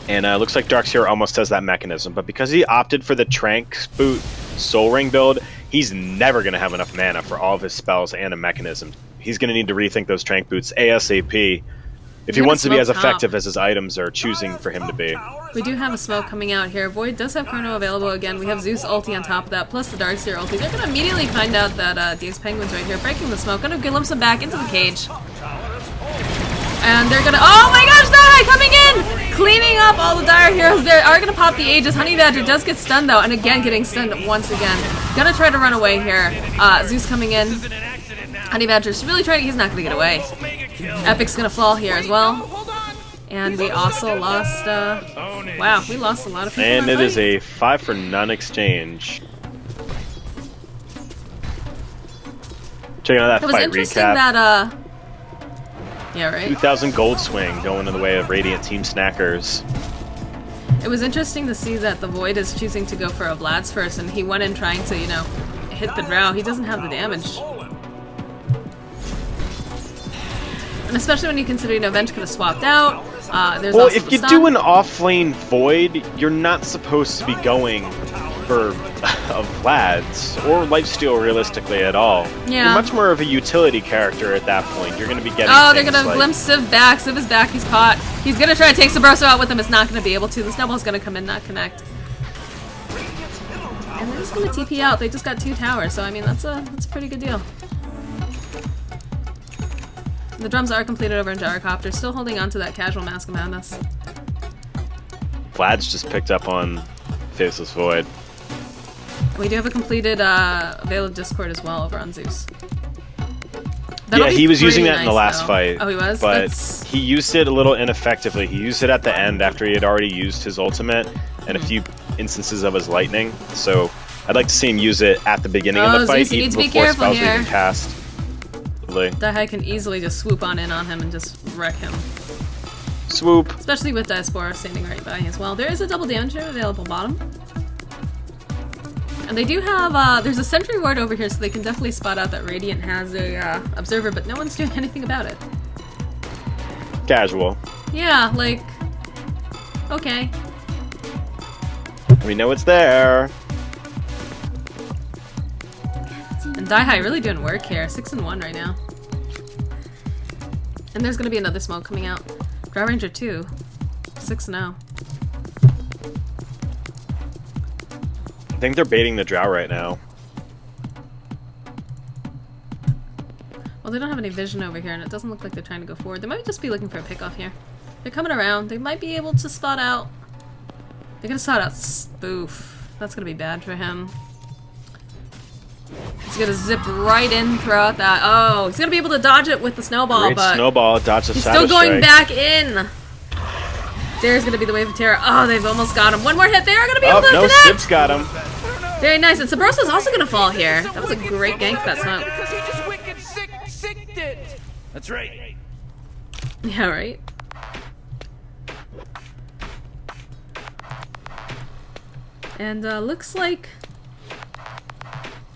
A: And looks like Darkseer almost has that mechanism, but because he opted for the Trank Boot Soul Ring build, he's never going to have enough mana for all of his spells and a mechanism. He's going to need to rethink those Trank Boots ASAP if he
B: You're
A: wants to be
B: gonna
A: as
B: smoke
A: effective
B: top.
A: as his items are choosing for him to be.
B: We do have a smoke coming out here. Void does have Chrono available again. We have Zeus ulti on top of that, plus the Darkseer ulti. They're gonna immediately find out that DS Penguin's right here, breaking the smoke. Gonna glimpse him back into the cage. And they're gonna. Oh my gosh, Dire coming in! Cleaning up all the Dire heroes. They are gonna pop the Aegis. Honey Badger does get stunned though, and again getting stunned once again. Gonna try to run away here. Zeus coming in. Honey Badger's really trying to. He's not gonna get away. Epic's gonna fall here as well. And we also lost, wow, we lost a lot of people.
A: And
B: in that
A: it is
B: fight.
A: a 5 for none exchange. Checking out that
B: It was
A: fight
B: interesting
A: recap.
B: that, yeah, right?
A: 2,000 gold swing going in the way of Radiant Team Snackers.
B: It was interesting to see that the Void is choosing to go for a Vlad's first, and he went in trying to, you know, hit the Drow. He doesn't have the damage. And especially when you consider, you know, Venge could have swapped out. There's
A: Well,
B: also
A: if
B: the
A: you
B: stun.
A: do an off-lane Void, you're not supposed to be going for a Vlad's or lifesteal realistically at all.
B: Yeah.
A: You're much more of a utility character at that point. You're going to be getting
B: Oh, they're
A: things
B: gonna
A: like-
B: glimpse Civ back. Civ is back. He's caught. He's gonna try to take Sabroso out with him. It's not gonna be able to. The snowball's gonna come in, not connect. And they're just gonna TP out. They just got 2 towers, so I mean that's a pretty good deal. The drums are completed over in Gyrocopter, still holding on to that casual Mask of Madness.
A: Vlad's just picked up on Faceless Void.
B: We do have a completed Veil of Discord as well over on Zeus.
A: Yeah, he was using that in the
B: nice,
A: last
B: though.
A: fight.
B: Oh, he was?
A: But
B: That's-
A: he used it a little ineffectively. He used it at the end after he had already used his ultimate and a few instances of his lightning. So I'd like to see him use it at the beginning of the fight,
B: Zeus, you need
A: even
B: to be
A: before
B: careful
A: spells are
B: here.
A: even cast. Really.
B: Daihi can easily just swoop on in on him and just wreck him.
A: Swoop.
B: Especially with Diaspora standing right by as well. There is a double damage available bottom. And they do have, there's a sentry ward over here, so they can definitely spot out that Radiant has a observer, but no one's doing anything about it.
A: Casual.
B: Yeah, like, okay.
A: We know it's there.
B: And Daihi really doing work here. 6-1 right now. And there's gonna be another smoke coming out. Drow Ranger 2. 6-0.
A: I think they're baiting the Drow right now.
B: Well, they don't have any vision over here, and it doesn't look like they're trying to go forward. They might just be looking for a pickoff here. They're coming around. They might be able to spot out... They're gonna spot out Spoof. That's gonna be bad for him. He's gonna zip right in throughout that. Oh, he's gonna be able to dodge it with the snowball,
A: Great
B: but...
A: snowball, dodge the
B: he's
A: Shadow
B: still going
A: Strike.
B: back in! There's gonna be the Wave of Terror. Oh, they've almost got him. One more hit. They are gonna be able to
A: no,
B: connect!
A: Sip's got him.
B: Very nice. And Sabrosa's also gonna fall here. That was a great gank, that smoke.
C: Because he just wicked sicked it. That's right.
B: Yeah, right? And looks like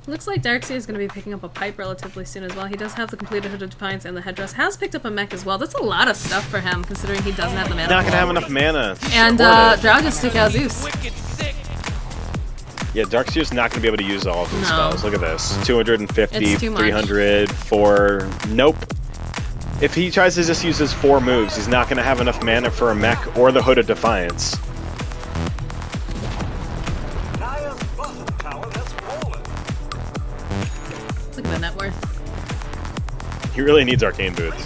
B: Darkseer is going to be picking up a pipe relatively soon as well. He does have the completed Hood of Defiance and the headdress. Has picked up a mech as well. That's a lot of stuff for him, considering he doesn't have the mana.
A: Not gonna have enough mana. to
B: And
A: support it.
B: Drow just took out Zeus.
A: Yeah, Darkseer's not gonna be able to use all of his
B: No.
A: spells. Look at this. 250,
B: It's too much.
A: 300, 4. Nope. If he tries to just use his 4 moves, he's not gonna have enough mana for a mech or the Hood of Defiance.
C: Naya's bottom tower has fallen.
B: Look at the net worth.
A: He really needs Arcane Boots.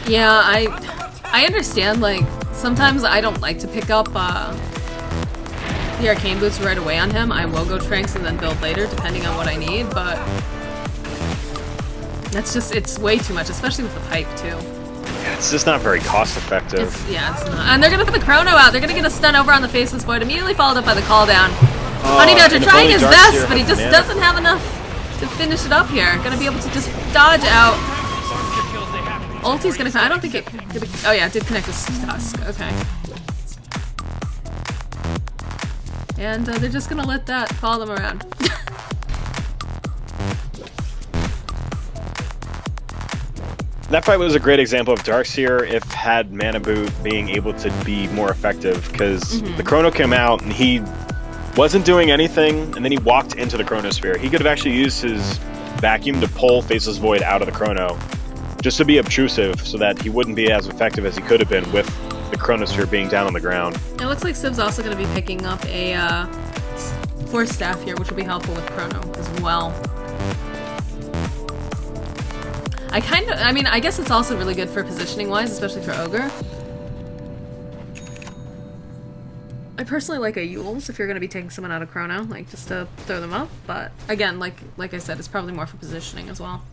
B: Yeah, I understand, like, sometimes I don't like to pick up the Arcane Boots right away on him. I will go Tranks and then build later, depending on what I need, but that's just, it's way too much, especially with the pipe, too.
A: Yeah, it's just not very cost effective.
B: It's not. And they're gonna put the Chrono out. They're gonna get a stun over on the Faceless Void, immediately followed up by the call down. Honey Badger
A: and if
B: trying
A: only
B: his
A: Darkseer
B: best, but he
A: has
B: just
A: mana.
B: doesn't have enough to finish it up here. Gonna be able to just dodge out. Ulti's gonna come. I don't think it did. Oh yeah, it did connect with Tusk. Okay. And they're just gonna let that follow them around.
A: That fight was a great example of Darkseer if had Mana Boot being able to be more effective, because the Chrono came out and he wasn't doing anything, and then he walked into the Chronosphere. He could have actually used his vacuum to pull Faceless Void out of the Chrono, just to be obtrusive, so that he wouldn't be as effective as he could have been with the Chronosphere being down on the ground.
B: It looks like Siv's also going to be picking up a Force Staff here, which will be helpful with Chrono as well. I mean, I guess it's also really good for positioning-wise, especially for Ogre. I personally like a Yules if you're going to be taking someone out of Chrono, like, just to throw them up, but again, like I said, it's probably more for positioning as well.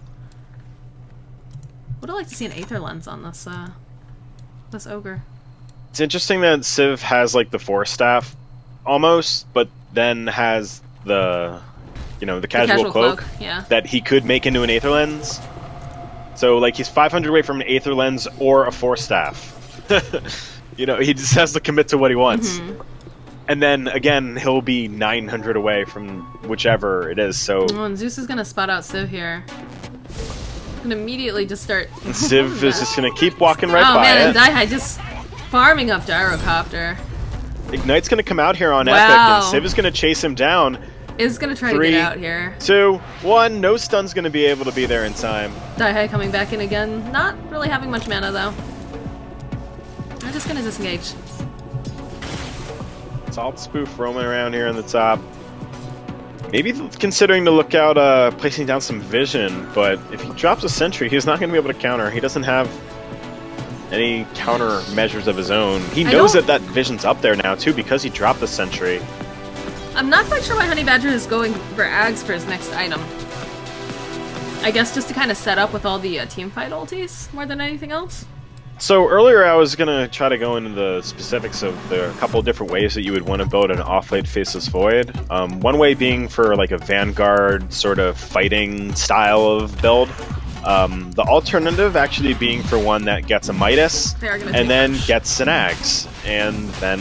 B: Would I like to see an Aether Lens on this, this Ogre?
A: It's interesting that Civ has like the Force Staff, almost, but then has the, you know, the casual cloak
B: yeah.
A: that he could make into an Aether Lens. So like he's 500 away from an Aether Lens or a Force Staff. You know, he just has to commit to what he wants. And then again, he'll be 900 away from whichever it is. So
B: Oh, and Zeus is gonna spot out Civ here. And immediately just start.
A: and Civ is just gonna keep walking right
B: Oh
A: by
B: man,
A: it.
B: and Daihi just farming up Gyrocopter.
A: Ignite's gonna come out here on
B: Wow.
A: Epic, and Civ is gonna chase him down.
B: Is gonna try
A: 3,
B: to get out here.
A: 2, 1. No stun's gonna be able to be there in time.
B: Daihi coming back in again. Not really having much mana though. I'm just gonna disengage.
A: Salt Spoof roaming around here on the top. Maybe considering to look out placing down some vision, but if he drops a sentry, he's not going to be able to counter. He doesn't have any counter measures of his own. He knows that that vision's up there now, too, because he dropped the sentry.
B: I'm not quite sure why Honey Badger is going for Ags for his next item. I guess just to kind of set up with all the team fight ultis more than anything else.
A: So earlier I was gonna try to go into the specifics of the couple different ways that you would want to build an off-late Faceless Void. One way being for like a Vanguard sort of fighting style of build. The alternative actually being for one that gets a Midas and then gets an Axe, and then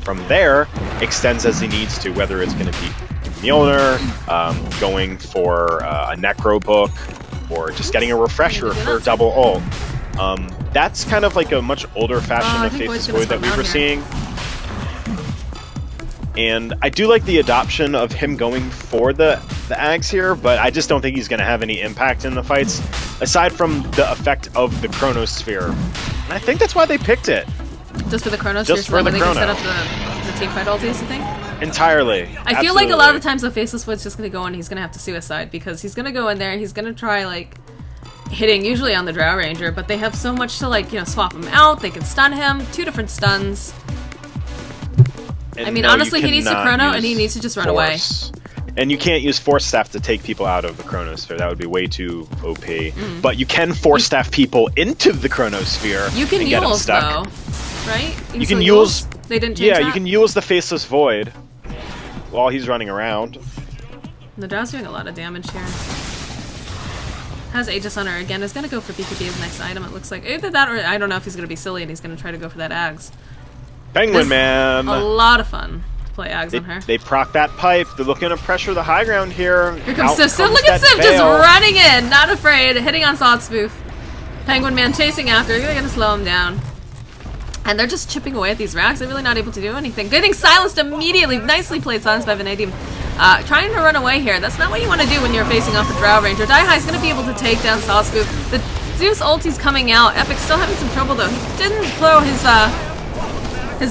A: from there extends as he needs to, whether it's going to be Mjolnir, going for a Necro Book, or just getting a refresher for double ult. That's kind of like a much older fashion of Faceless Void that we were seeing. And I do like the adoption of him going for the Axe here, but I just don't think he's going to have any impact in the fights, aside from the effect of the Chronosphere. And I think that's why they picked it.
B: Just for the Chronosphere,
A: Just for the
B: they
A: Chrono.
B: can set up the team fight ultis, you think?
A: Entirely.
B: I feel like a lot of the times the Faceless Void's just going to go and he's going to have to suicide, because he's going to go in there and he's going to try, like, hitting usually on the Drow Ranger, but they have so much to, like, you know, swap him out, they can stun him, 2 different stuns.
A: And
B: I mean,
A: no,
B: honestly, he needs to Chrono and he needs to just run away.
A: And you can't use Force Staff to take people out of the Chronosphere. That would be way too OP. But you can Force Staff people into the Chronosphere.
B: You can
A: and get them
B: use,
A: stuck.
B: though, right?
A: You can use...
B: They didn't change
A: Yeah,
B: that?
A: you can use the Faceless Void while he's running around.
B: The Drow's doing a lot of damage here. Has Aegis on her again. Is going to go for BKB as the next item, it looks like. Either that or I don't know if he's going to be silly and he's going to try to go for that Ags.
A: Penguin Man!
B: A lot of fun to play Ags on her.
A: They proc that pipe. They're looking to pressure the high ground here.
B: Here comes Civ. Look at Civ just running in, not afraid, hitting on Salt Spoof. Penguin Man chasing after. They're going to slow him down. And they're just chipping away at these racks. They're really not able to do anything. Getting silenced immediately. Nicely played, silenced by Vanadium. Trying to run away here. That's not what you want to do when you're facing off a Drow Ranger. Daihai's going to be able to take down Salt Spoof. The Zeus ulti's coming out. Epic's still having some trouble, though. He didn't throw his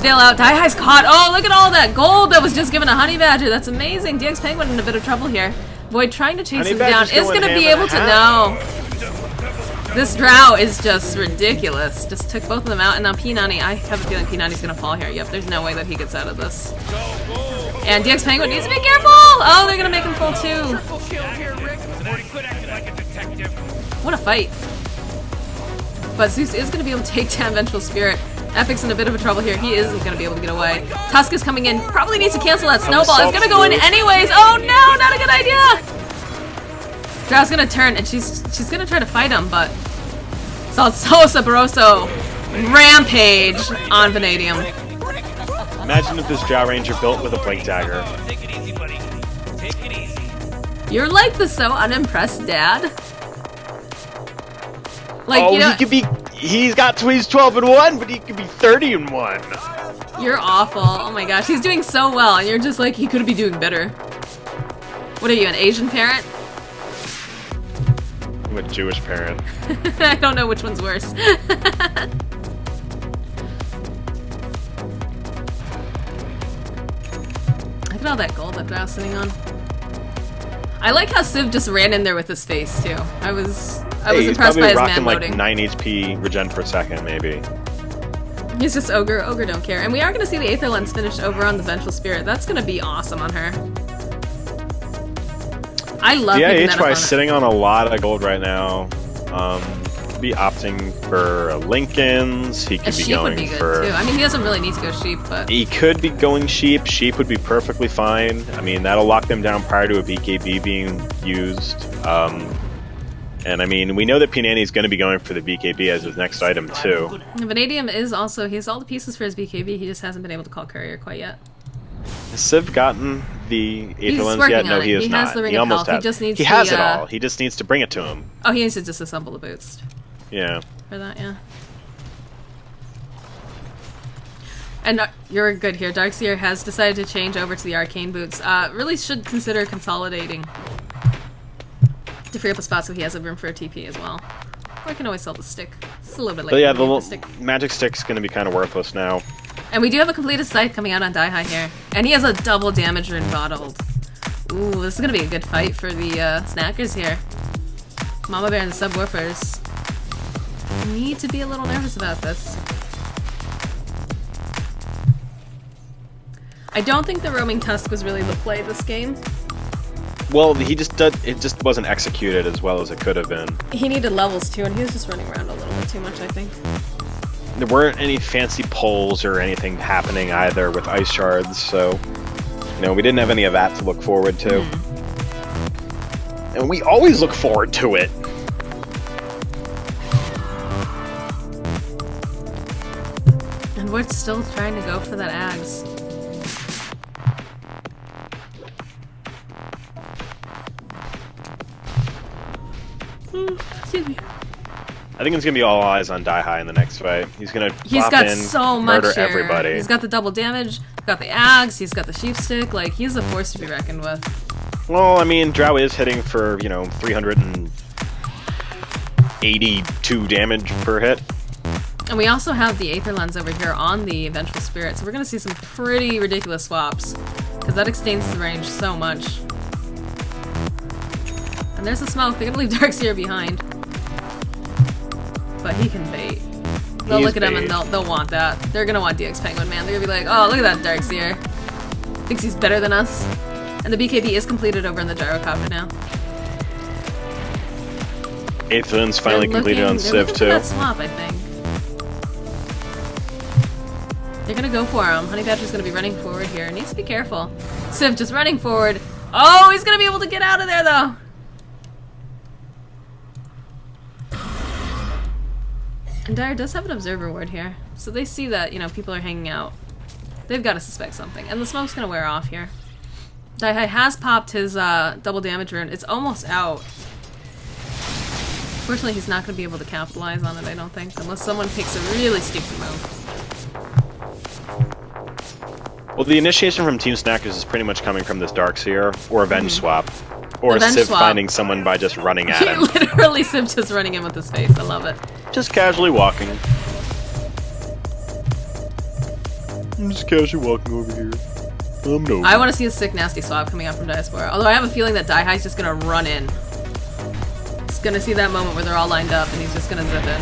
B: veil out. Daihai's caught. Oh, look at all that gold that was just given a Honey Badger. That's amazing. DX Penguin in a bit of trouble here. Void trying to chase him down is going to be able to know. This Drow is just ridiculous. Just took both of them out, and now P90, I have a feeling P90's going to fall here. Yep, there's no way that he gets out of this. And DX Penguin needs to be careful! Oh, they're going to make him fall too. What a fight. But Zeus is going to be able to take down Vengeful Spirit. Epic's in a bit of a trouble here. He isn't going to be able to get away. Tusk is coming in. Probably needs to cancel that snowball. It's going to go in anyways. Oh no, not a good idea! Drow's gonna turn and she's gonna try to fight him, but so sabroso rampage on Vanadium.
A: Imagine if this Drow Ranger built with a Blink Dagger.
C: Take it easy, buddy. Take it easy.
B: You're like the so unimpressed dad. Like,
A: Oh,
B: you know,
A: he could be. He's 12-1, but he could be 30-1.
B: You're awful. Oh my gosh, he's doing so well, and you're just like, he could be doing better. What are you, an Asian parent?
A: I'm a Jewish parent.
B: I don't know which one's worse. Look at all that gold that Drow's sitting on. I like how Civ just ran in there with his face too. I was impressed by his man loading.
A: Like 9 HP regen per second, maybe.
B: He's just Ogre. Ogre don't care. And we are going to see the Aether Lens finished over on the Vengeful Spirit. That's going to be awesome on her. I love picking that up on
A: DIHY sitting on a lot of gold right now. Be opting for Lincolns. He could be
B: sheep
A: going
B: would be good
A: for.
B: too. I mean, he doesn't really need to go sheep, but
A: He could be going sheep. Sheep would be perfectly fine. I mean, that'll lock them down prior to a BKB being used. And I mean, we know that P90 is going to be going for the BKB as his next item too.
B: Vanadium is also, he has all the pieces for his BKB, he just hasn't been able to call Courier quite yet.
A: Has Civ gotten the
B: He's
A: Aether Lens
B: working
A: yet? No,
B: on it.
A: he has
B: He
A: not.
B: has the Ring
A: He
B: of
A: almost
B: Health. He
A: has.
B: just needs
A: He has
B: the,
A: it all. He just needs to bring it to him.
B: Oh, he needs to disassemble the boots
A: Yeah.
B: for that, yeah. And you're good here. Darkseer has decided to change over to the Arcane boots. Really should consider consolidating to free up a spot so he has a room for a TP as well. Or I can always sell the stick. It's a little bit like
A: But yeah,
B: the stick.
A: magic stick's going to be kind of worthless now.
B: And we do have a completed scythe coming out on Daihai here. And he has a double damage rune bottled. Ooh, this is going to be a good fight for the snackers here. Momma Bear and the Subwoofers need to be a little nervous about this. I don't think the Roaming Tusk was really the play this game.
A: Well, it just wasn't executed as well as it could have been.
B: He needed levels too, and he was just running around a little bit too much, I think.
A: there weren't any fancy pulls or anything happening either with ice shards, so we didn't have any of that to look forward to. And we always look forward to it.
B: And we're still trying to go for that Ags. Excuse me.
A: I think it's gonna be all eyes on Die High in the next fight. He's gonna
B: He's
A: pop
B: got
A: in,
B: so much
A: murder
B: here.
A: everybody.
B: He's got the double damage, got the Ags, he's got the sheep stick. Like, he's a force to be reckoned with.
A: Well, I mean, Drow is hitting for 382 damage per hit.
B: And we also have the Aether Lens over here on the Vengeful Spirit, so we're gonna see some pretty ridiculous swaps. Because that extends the range so much. And there's the smoke. They're gonna leave Darkseer behind. But he can bait. They'll look at him and they'll want that. They're gonna want DX Penguin, man. They're gonna be like, oh, look at that Darkseer. Thinks he's better than us. And the BKB is completed over in the Gyrocopter now.
A: Aether's finally completed on Civ too.
B: That swap, I think. They're gonna go for him. Honey Badger's gonna be running forward here. Needs to be careful. Civ just running forward. Oh, he's gonna be able to get out of there though. And Dire does have an observer ward here, so they see that people are hanging out. They've got to suspect something, and the smoke's gonna wear off here. Daihai has popped his double damage rune. It's almost out. Fortunately, he's not gonna be able to capitalize on it, I don't think, unless someone takes a really stupid move.
A: Well, the initiation from Team Snackers is pretty much coming from this Darkseer, or Avenge swap. Or
B: Avenge
A: Civ
B: swap.
A: finding someone by just running at him.
B: Literally Civ just running in with his face. I love it.
A: Just casually walking. I'm just casually walking over here. No.
B: I want to see a sick, nasty swap coming out from Diaspora. Although I have a feeling that Daihai's just gonna run in. He's gonna see that moment where they're all lined up, and he's just gonna zip in.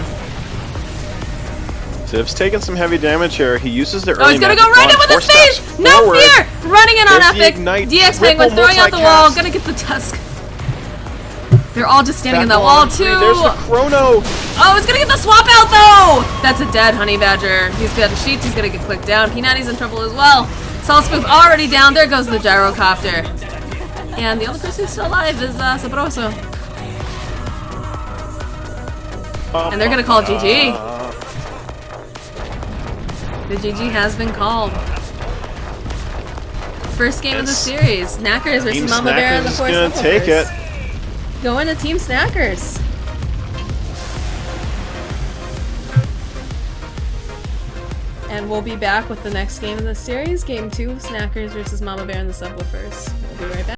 A: Civ's taking some heavy damage here. He uses the early
B: Oh, he's gonna go
A: magic
B: right in
A: wand,
B: with his
A: four steps
B: face! No
A: forward.
B: fear! Running in on
A: There's the
B: Epic!
A: ignite,
B: DX
A: triple
B: Penguin throwing out the wall,
A: multicast.
B: gonna get the Tusk. They're all just standing in that wall, too!
A: There's the Chrono!
B: Oh, he's gonna get the swap out, though! That's a dead Honey Badger. He's got the sheets, he's gonna get clicked down. P90's in trouble as well. Salt Spoof already down. There goes the Gyrocopter. And the only person who's still alive is Sabroso. And they're gonna call GG. The GG has been called. First game of the series. Snackers versus Momma Bear and the Force
A: gonna take it.
B: Going to Team Snackers. And we'll be back with the next game of the series, Game 2 of Snackers versus Momma Bear and the Subwoofers. We'll be right back.